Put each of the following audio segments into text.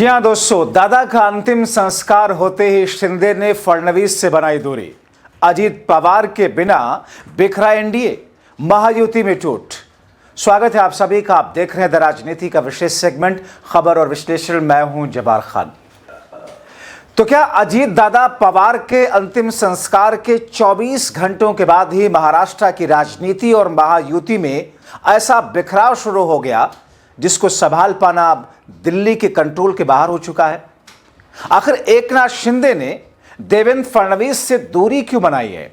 जी हां दोस्तों, दादा का अंतिम संस्कार होते ही शिंदे ने फडणवीस से बनाई दूरी। अजीत पवार के बिना बिखरा एनडीए, महायुति में टूट। स्वागत है आप सभी का। आप देख रहे हैं द राजनीति का विशेष सेगमेंट खबर और विश्लेषण। मैं हूं जब्बार खान। तो क्या अजीत दादा पवार के अंतिम संस्कार के 24 घंटों के बाद ही महाराष्ट्र की राजनीति और महायुति में ऐसा बिखराव शुरू हो गया जिसको संभाल पाना अब दिल्ली के कंट्रोल के बाहर हो चुका है? आखिर एकनाथ शिंदे ने देवेंद्र फडणवीस से दूरी क्यों बनाई है?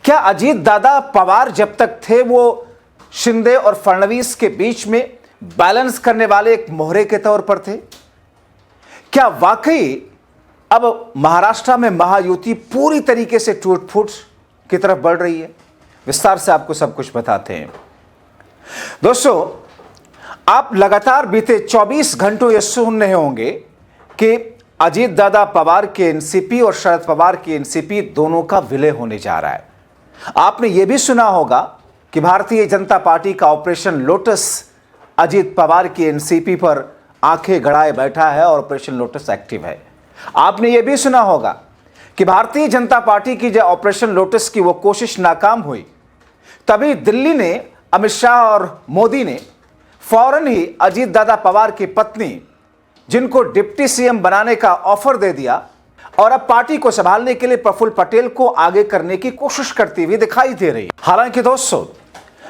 क्या अजीत दादा पवार जब तक थे वो शिंदे और फडणवीस के बीच में बैलेंस करने वाले एक मोहरे के तौर पर थे? क्या वाकई अब महाराष्ट्र में महायुति पूरी तरीके से टूट फूट की तरफ बढ़ रही है? विस्तार से आपको सब कुछ बताते हैं। दोस्तों, आप लगातार बीते 24 घंटों ये सुन रहे होंगे कि अजीत दादा पवार के एनसीपी और शरद पवार की एनसीपी दोनों का विलय होने जा रहा है। आपने ये भी सुना होगा कि भारतीय जनता पार्टी का ऑपरेशन लोटस अजीत पवार की एनसीपी पर आंखें गड़ाए बैठा है और ऑपरेशन लोटस एक्टिव है। आपने ये भी सुना होगा कि भारतीय जनता पार्टी की जब ऑपरेशन लोटस की वो कोशिश नाकाम हुई, तभी दिल्ली ने अमित शाह और मोदी ने फौरन ही अजीत दादा पवार की पत्नी, जिनको डिप्टी सीएम बनाने का ऑफर दे दिया और अब पार्टी को संभालने के लिए प्रफुल्ल पटेल को आगे करने की कोशिश करती हुई दिखाई दे रही है। हालांकि दोस्तों,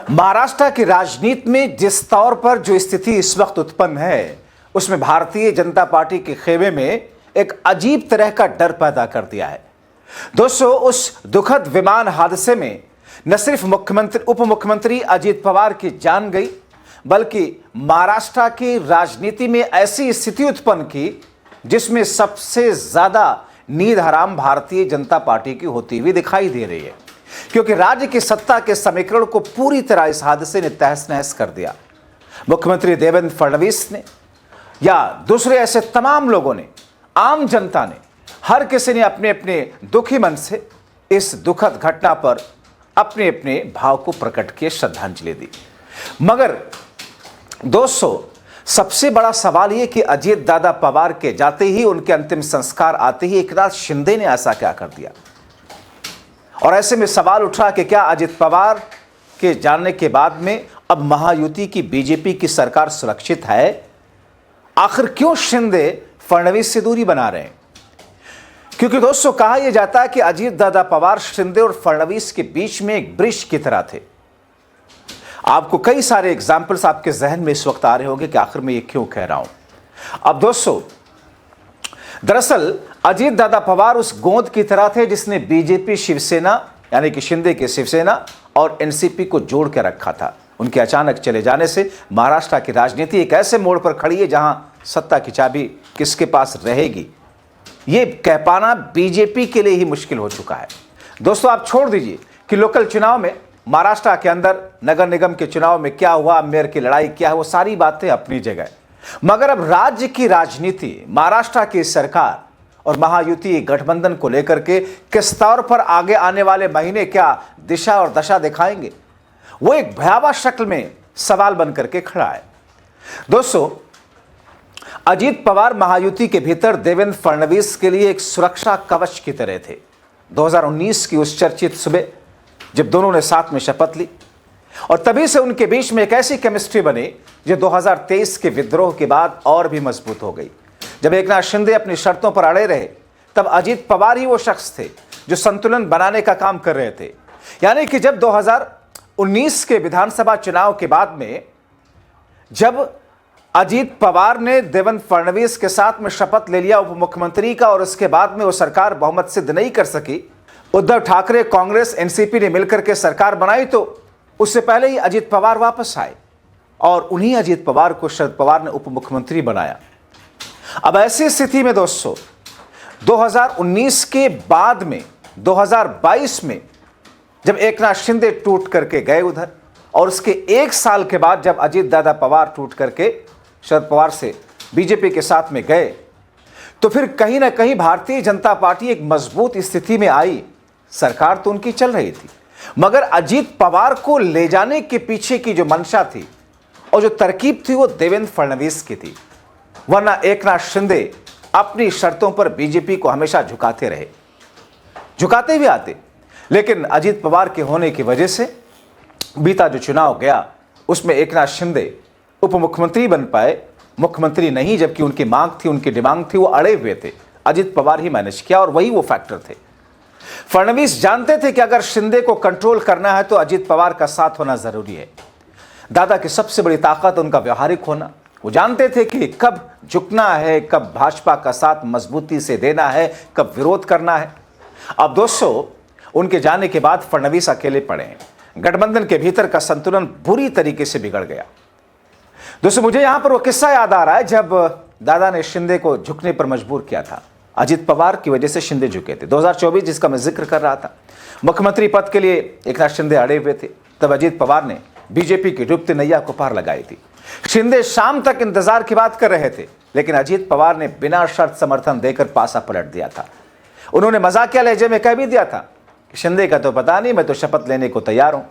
महाराष्ट्र की राजनीति में जिस तौर पर जो स्थिति इस वक्त उत्पन्न है, उसमें भारतीय जनता पार्टी के खेमे में एक अजीब तरह का डर पैदा कर दिया है। दोस्तों, उस दुखद विमान हादसे में न सिर्फ उप मुख्यमंत्री अजीत पवार की जान गई, बल्कि महाराष्ट्र की राजनीति में ऐसी स्थिति उत्पन्न की जिसमें सबसे ज्यादा नींद हराम भारतीय जनता पार्टी की होती हुई दिखाई दे रही है, क्योंकि राज्य की सत्ता के समीकरण को पूरी तरह इस हादसे ने तहस नहस कर दिया। मुख्यमंत्री देवेंद्र फडणवीस ने या दूसरे ऐसे तमाम लोगों ने, आम जनता ने, हर किसी ने अपने अपने दुखी मन से इस दुखद घटना पर अपने अपने भाव को प्रकट किए, श्रद्धांजलि दी। मगर दोस्तों, सबसे बड़ा सवाल यह कि अजीत दादा पवार के जाते ही, उनके अंतिम संस्कार आते ही एकनाथ शिंदे ने ऐसा क्या कर दिया? और ऐसे में सवाल उठा कि क्या अजीत पवार के जाने के बाद में अब महायुति की बीजेपी की सरकार सुरक्षित है? आखिर क्यों शिंदे फडणवीस से दूरी बना रहे हैं? क्योंकि दोस्तों, कहा यह जाता है कि अजीत दादा पवार शिंदे और फडणवीस के बीच में एक ब्रिज की तरह थे। आपको कई सारे एग्जाम्पल्स आपके जहन में इस वक्त आ रहे होंगे कि आखिर में ये क्यों कह रहा हूं। अब दोस्तों, दरअसल अजीत दादा पवार उस गोंद की तरह थे जिसने बीजेपी शिवसेना, यानी कि शिंदे के शिवसेना और एनसीपी को जोड़ के रखा था। उनके अचानक चले जाने से महाराष्ट्र की राजनीति एक ऐसे मोड़ पर खड़ी है जहां सत्ता की चाबी किसके पास रहेगी, ये कह पाना बीजेपी के लिए ही मुश्किल हो चुका है। दोस्तों, आप छोड़ दीजिए कि लोकल चुनाव में, महाराष्ट्र के अंदर नगर निगम के चुनाव में क्या हुआ, मेयर की लड़ाई क्या है, वो सारी बातें अपनी जगह, मगर अब राज्य की राजनीति, महाराष्ट्र की सरकार और महायुति गठबंधन को लेकर के किस तौर पर आगे आने वाले महीने क्या दिशा और दशा दिखाएंगे, वो एक भयावह शक्ल में सवाल बनकर के खड़ा है। दोस्तों, अजीत पवार महायुति के भीतर देवेंद्र फडणवीस के लिए एक सुरक्षा कवच की तरह थे। 2019 की उस चर्चित सुबह जब दोनों ने साथ में शपथ ली और तभी से उनके बीच में एक ऐसी केमिस्ट्री बनी जो 2023 के विद्रोह के बाद और भी मजबूत हो गई। जब एकनाथ शिंदे अपनी शर्तों पर अड़े रहे, तब अजीत पवार ही वो शख्स थे जो संतुलन बनाने का काम कर रहे थे। यानी कि जब 2019 के विधानसभा चुनाव के बाद में जब अजीत पवार ने देवेंद्र फडणवीस के साथ में शपथ ले लिया उप मुख्यमंत्री का और उसके बाद में वो सरकार बहुमत सिद्ध नहीं कर सकी, उद्धव ठाकरे, कांग्रेस, एनसीपी ने मिलकर के सरकार बनाई, तो उससे पहले ही अजीत पवार वापस आए और उन्हीं अजीत पवार को शरद पवार ने उप मुख्यमंत्री बनाया। अब ऐसी स्थिति में दोस्तों, 2019 के बाद में 2022 में जब एकनाथ शिंदे टूट करके गए उधर, और उसके एक साल के बाद जब अजीत दादा पवार टूट करके शरद पवार से बीजेपी के साथ में गए, तो फिर कहीं ना कहीं भारतीय जनता पार्टी एक मजबूत स्थिति में आई। सरकार तो उनकी चल रही थी, मगर अजीत पवार को ले जाने के पीछे की जो मंशा थी और जो तरकीब थी, वो देवेंद्र फडणवीस की थी। वरना एकनाथ शिंदे अपनी शर्तों पर बीजेपी को हमेशा झुकाते रहे, झुकाते भी आते। लेकिन अजीत पवार के होने की वजह से बीता जो चुनाव गया उसमें एकनाथ शिंदे उप मुख्यमंत्री बन पाए, मुख्यमंत्री नहीं, जबकि उनकी मांग थी, उनकी डिमांड थी, वो अड़े हुए थे। अजीत पवार ही मैनेज किया और वही वो फैक्टर थे। फडणवीस जानते थे कि अगर शिंदे को कंट्रोल करना है तो अजीत पवार का साथ होना जरूरी है। दादा की सबसे बड़ी ताकत उनका व्यवहारिक होना। वो जानते थे कि कब झुकना है, कब भाजपा का साथ मजबूती से देना है, कब विरोध करना है। अब दोस्तों, उनके जाने के बाद फडणवीस अकेले पड़े हैं। गठबंधन के भीतर का संतुलन बुरी तरीके से बिगड़ गया। दोस्तों, मुझे यहां पर वो किस्सा याद आ रहा है जब दादा ने शिंदे को झुकने पर मजबूर किया था। अजीत पवार की वजह से शिंदे झुके थे। 2024 जिसका मैं जिक्र कर रहा था, मुख्यमंत्री पद के लिए एकनाथ शिंदे अड़े हुए थे। तब अजीत पवार ने बीजेपी की डूबती नैया को पार लगाई थी। शिंदे शाम तक इंतजार की बात कर रहे थे, लेकिन अजीत पवार ने बिना शर्त समर्थन देकर पासा पलट दिया था। उन्होंने मजाकिया लहजे में कह भी दिया था कि शिंदे का तो पता नहीं, मैं तो शपथ लेने को तैयार हूं।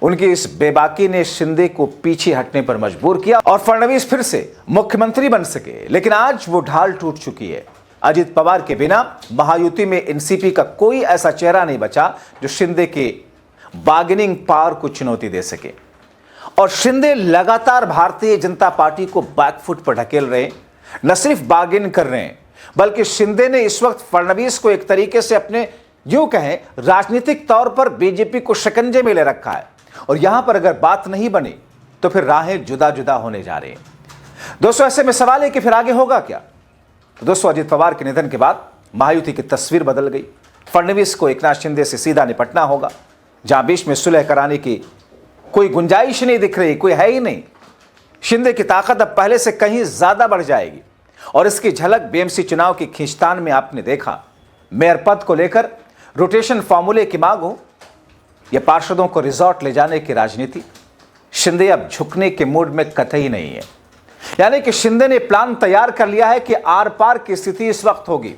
उनकी इस बेबाकी ने शिंदे को पीछे हटने पर मजबूर किया और फडणवीस फिर से मुख्यमंत्री बन सके। लेकिन आज वो ढाल टूट चुकी है। अजीत पवार के बिना महायुति में एनसीपी का कोई ऐसा चेहरा नहीं बचा जो शिंदे के बार्गेनिंग पावर को चुनौती दे सके। और शिंदे लगातार भारतीय जनता पार्टी को बैकफुट पर ढकेल रहे हैं। न सिर्फ बार्गेन कर रहे हैं, बल्कि शिंदे ने इस वक्त फडणवीस को एक तरीके से अपने यूं कहें राजनीतिक तौर पर बीजेपी को शिकंजे में ले रखा है। और यहां पर अगर बात नहीं बनी तो फिर राहें जुदा जुदा होने जा रही हैं। दोस्तों, ऐसे में सवाल है कि फिर आगे होगा क्या? तो दोस्तों, अजीत पवार के निधन के बाद महायुति की तस्वीर बदल गई। फडणवीस को एकनाथ शिंदे से सीधा निपटना होगा। जहां बीच में सुलह कराने की कोई गुंजाइश नहीं दिख रही, कोई है ही नहीं। शिंदे की ताकत अब पहले से कहीं ज्यादा बढ़ जाएगी और इसकी झलक बीएमसी चुनाव की खींचतान में आपने देखा। मेयर पद को लेकर रोटेशन फॉर्मूले की मांग हो या पार्षदों को रिजॉर्ट ले जाने की राजनीति, शिंदे अब झुकने के मूड में कतई नहीं है। यानी कि शिंदे ने प्लान तैयार कर लिया है कि आर पार की स्थिति इस वक्त होगी।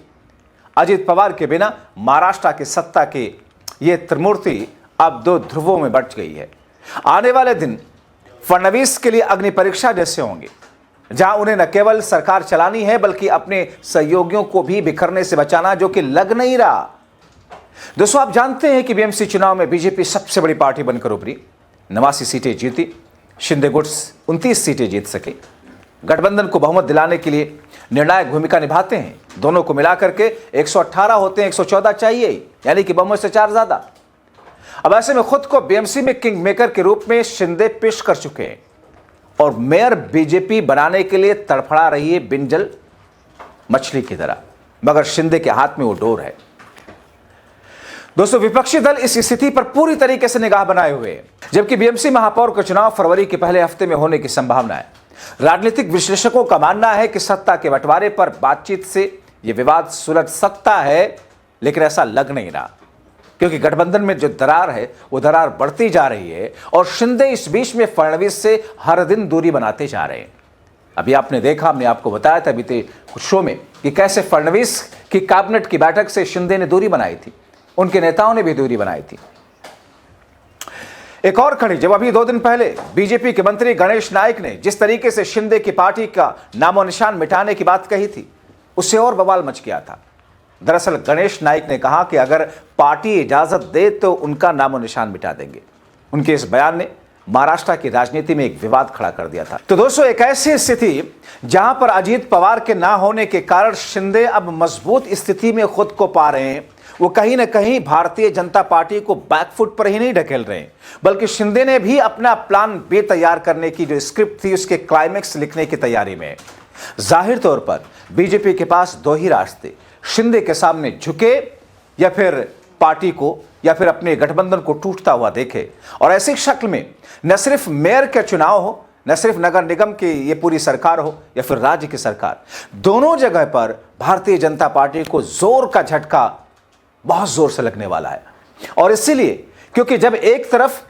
अजीत पवार के बिना महाराष्ट्र की सत्ता की यह त्रिमूर्ति अब दो ध्रुवों में बंट गई है। आने वाले दिन फडणवीस के लिए अग्नि परीक्षा जैसे होंगे, जहां उन्हें न केवल सरकार चलानी है बल्कि अपने सहयोगियों को भी बिखरने से बचाना, जो कि लग नहीं रहा। दोस्तों, आप जानते हैं कि बीएमसी चुनाव में बीजेपी सबसे बड़ी पार्टी बनकर उभरी, 89 सीटें जीती। शिंदे गुट्स 29 सीटें जीत सके। गठबंधन को बहुमत दिलाने के लिए निर्णायक भूमिका निभाते हैं। दोनों को मिलाकर के 118 होते हैं, 114 चाहिए, यानी कि बहुमत से 4 ज्यादा। अब ऐसे में खुद को बीएमसी में किंग मेकर के रूप में शिंदे पेश कर चुके हैं और मेयर बीजेपी बनाने के लिए तड़फड़ा रही है बिंजल मछली की तरह, मगर शिंदे के हाथ में वो डोर है। दोस्तों, विपक्षी दल इस स्थिति पर पूरी तरीके से निगाह बनाए हुए हैं, जबकि बीएमसी महापौर का चुनाव फरवरी के पहले हफ्ते में होने की संभावना है। राजनीतिक विश्लेषकों का मानना है कि सत्ता के बंटवारे पर बातचीत से यह विवाद सुलझ सकता है, लेकिन ऐसा लग नहीं रहा, क्योंकि गठबंधन में जो दरार है वो दरार बढ़ती जा रही है और शिंदे इस बीच में फडणवीस से हर दिन दूरी बनाते जा रहे हैं। अभी आपने देखा, हमने आपको बताया था बीते कुछ शो में कि कैसे फडणवीस की कैबिनेट की बैठक से शिंदे ने दूरी बनाई थी, उनके नेताओं ने भी दूरी बनाई थी। एक और खड़ी, जब अभी 2 दिन पहले बीजेपी के मंत्री गणेश नाइक ने जिस तरीके से शिंदे की पार्टी का नामो निशान मिटाने की बात कही थी, उससे और बवाल मच गया था। दरअसल गणेश नाइक ने कहा कि अगर पार्टी इजाजत दे तो उनका नामो निशान मिटा देंगे। उनके इस बयान ने महाराष्ट्र की राजनीति में एक विवाद खड़ा कर दिया था। तो दोस्तों, एक ऐसी स्थिति जहां पर अजीत पवार के ना होने के कारण शिंदे अब मजबूत स्थिति में खुद को पा रहे हैं। वो कहीं ना कहीं भारतीय जनता पार्टी को बैकफुट पर ही नहीं ढकेल रहे हैं, बल्कि शिंदे ने भी अपना प्लान बी तैयार करने की जो स्क्रिप्ट थी उसके क्लाइमेक्स लिखने की तैयारी में है। जाहिर तौर पर बीजेपी के पास 2 ही रास्ते, शिंदे के सामने झुके या फिर पार्टी को या फिर अपने गठबंधन को टूटता हुआ देखे। और ऐसी शक्ल में न सिर्फ मेयर का चुनाव हो, न सिर्फ नगर निगम की ये पूरी सरकार हो या फिर राज्य की सरकार, दोनों जगह पर भारतीय जनता पार्टी को जोर का झटका बहुत जोर से लगने वाला है। और इसीलिए क्योंकि जब एक तरफ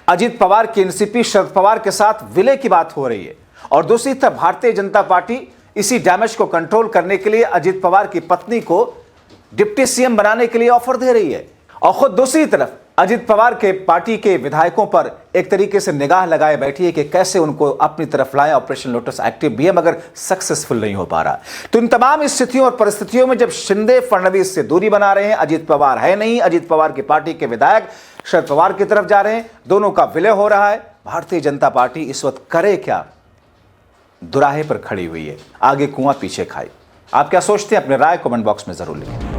अजीत पवार की एनसीपी शरद पवार के साथ विलय की बात हो रही है और दूसरी तरफ भारतीय जनता पार्टी इसी डैमेज को कंट्रोल करने के लिए अजीत पवार की पत्नी को डिप्टी सीएम बनाने के लिए ऑफर दे रही है, और खुद दूसरी तरफ अजित पवार के पार्टी के विधायकों पर एक तरीके से निगाह लगाए बैठी है कि कैसे उनको अपनी तरफ लाएं। ऑपरेशन लोटस एक्टिव भी है मगर सक्सेसफुल नहीं हो पा रहा। तो इन तमाम स्थितियों और परिस्थितियों में जब शिंदे फडणवीस से दूरी बना रहे हैं, अजित पवार है नहीं, अजित पवार की पार्टी के विधायक शरद पवार की तरफ जा रहे हैं, दोनों का विलय हो रहा है। भारतीय जनता पार्टी इस वक्त करे क्या? दुराहे पर खड़ी हुई है, आगे कुआं पीछे खाई। आप क्या सोचते हैं? अपने राय कमेंट बॉक्स में जरूर लिखें।